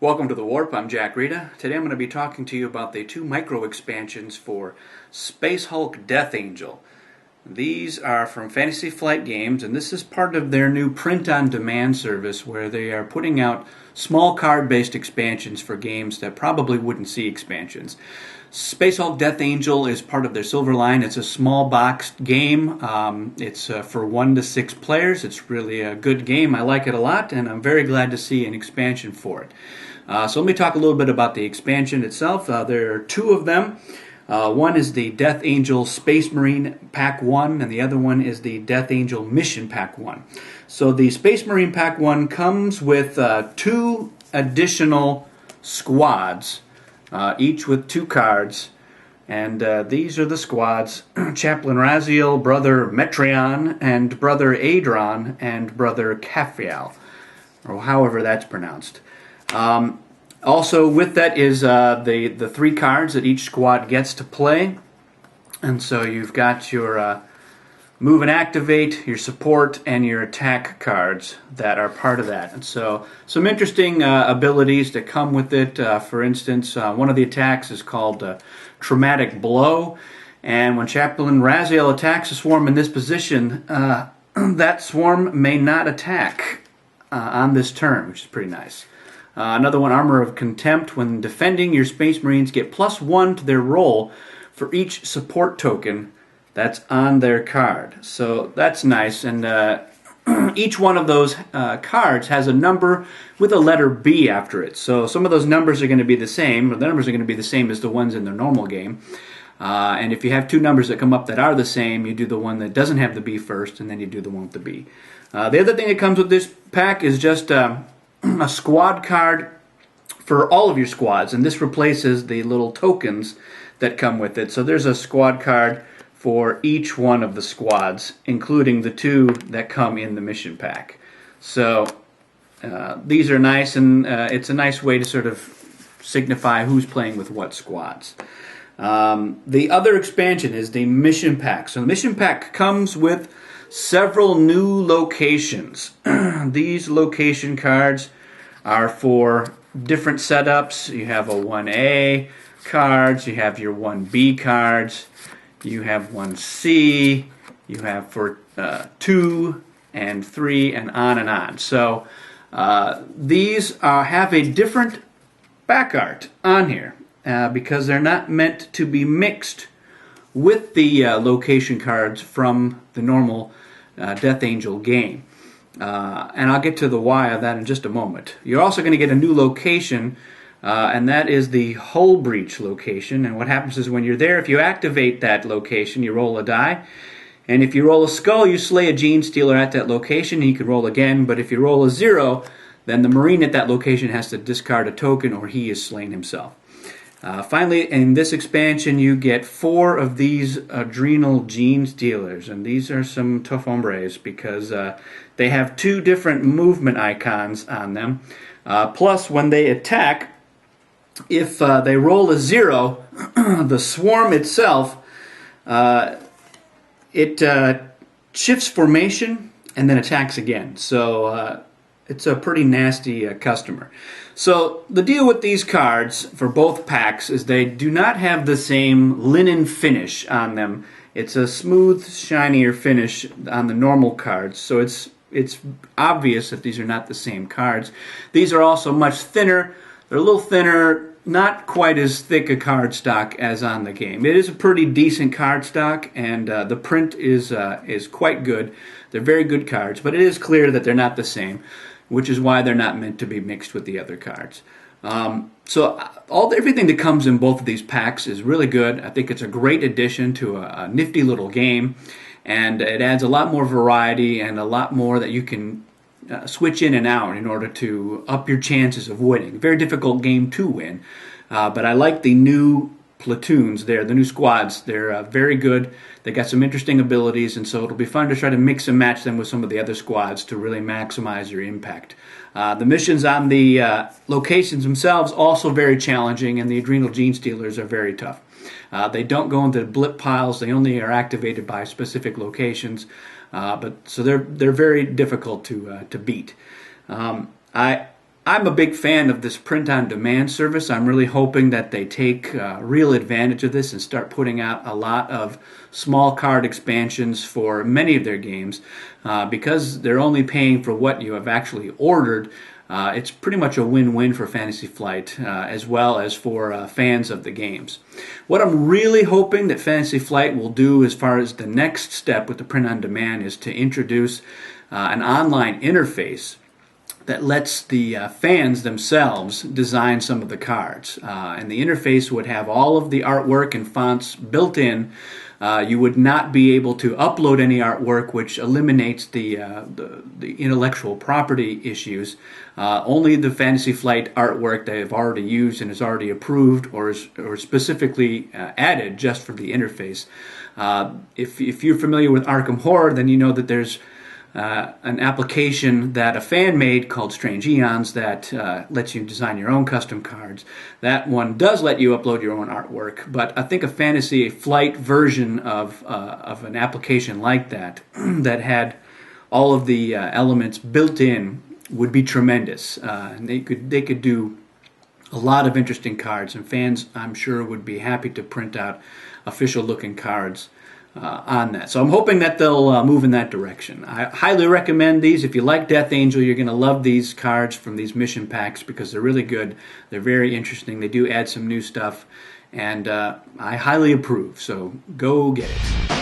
Welcome to The Warp. I'm Jack Rita. Today I'm going to be talking to you about the two micro expansions for Space Hulk Death Angel. These are from Fantasy Flight Games, and this is part of their new print-on-demand service where they are putting out small card-based expansions for games that probably wouldn't see expansions. Space Hulk Death Angel is part of their Silver Line. It's a small boxed game. It's for 1 to 6 players. It's really a good game. I like it a lot, and I'm very glad to see an expansion for it. So let me talk a little bit about the expansion itself. There are two of them. One is the Death Angel Space Marine Pack 1, and the other one is the Death Angel Mission Pack 1. So the Space Marine Pack 1 comes with 2 additional squads, each with 2 cards. And these are the squads: Chaplain Raziel, Brother Metreon, and Brother Adron, and Brother Caphial, or however that's pronounced. Also with that is the 3 cards that each squad gets to play. And so you've got your move and activate, your support, and your attack cards that are part of that. And so some interesting abilities that come with it. For instance, one of the attacks is called Traumatic Blow. And when Chaplain Raziel attacks a swarm in this position, that swarm may not attack on this turn, which is pretty nice. Another one, Armor of Contempt. When defending, your Space Marines get +1 to their roll for each support token that's on their card. So that's nice. And each one of those cards has a number with a letter B after it. So some of those numbers are going to be the same. The numbers are going to be the same as the ones in the normal game. And if you have 2 numbers that come up that are the same, you do the one that doesn't have the B first, and then you do the one with the B. The other thing that comes with this pack is just a squad card for all of your squads, and this replaces the little tokens that come with it. So there's a squad card for each one of the squads, including the 2 that come in the mission pack. So these are nice, and it's a nice way to sort of signify who's playing with what squads. The other expansion is the mission pack. So the mission pack comes with several new locations. These location cards are for different setups. You have a 1A cards, you have your 1B cards, you have 1C, you have for 2 and 3, and on and on. So these have a different back art on here because they're not meant to be mixed with the location cards from the normal Death Angel game. And I'll get to the why of that in just a moment. You're also going to get a new location, and that is the Hull Breach location. And what happens is when you're there, if you activate that location, you roll a die. And if you roll a skull, you slay a Gene Stealer at that location, and you can roll again. But if you roll a 0, then the Marine at that location has to discard a token, or he is slain himself. Finally, in this expansion, you get 4 of these Adrenal Gene Stealers, and these are some tough hombres because they have 2 different movement icons on them. Plus, when they attack, if they roll a 0, the swarm itself, it shifts formation and then attacks again. So it's a pretty nasty customer. So the deal with these cards for both packs is they do not have the same linen finish on them. It's a smooth, shinier finish on the normal cards, so it's obvious that these are not the same cards. These are also much thinner. They're a little thinner, not quite as thick a card stock as on the game. It is a pretty decent card stock, and the print is quite good. They're very good cards, but it is clear that they're not the same, which is why they're not meant to be mixed with the other cards. So everything that comes in both of these packs is really good. I think it's a great addition to a nifty little game, and it adds a lot more variety and a lot more that you can switch in and out in order to up your chances of winning. Very difficult game to win, but I like the new platoons there, the new squads. They're very good. They got some interesting abilities, and so it'll be fun to try to mix and match them with some of the other squads to really maximize your impact. The missions on the locations themselves also very challenging, and the Adrenal Gene Stealers are very tough. They don't go into blip piles. They only are activated by specific locations, so they're very difficult to beat. I'm a big fan of this print-on-demand service. I'm really hoping that they take real advantage of this and start putting out a lot of small card expansions for many of their games. Because they're only paying for what you have actually ordered, it's pretty much a win-win for Fantasy Flight as well as for fans of the games. What I'm really hoping that Fantasy Flight will do as far as the next step with the print-on-demand is to introduce an online interface that lets the fans themselves design some of the cards. And the interface would have all of the artwork and fonts built in. You would not be able to upload any artwork, which eliminates the intellectual property issues. Only the Fantasy Flight artwork they have already used and is already approved or specifically added just for the interface. If you're familiar with Arkham Horror, then you know that there's an application that a fan made called Strange Eons that lets you design your own custom cards. That one does let you upload your own artwork, but I think a Fantasy Flight version of an application like that that had all of the elements built in would be tremendous. And they could do a lot of interesting cards, and fans, I'm sure, would be happy to print out official-looking cards on that. So I'm hoping that they'll move in that direction. I highly recommend these. If you like Death Angel, you're going to love these cards from these mission packs because they're really good. They're very interesting. They do add some new stuff, and I highly approve. So go get it.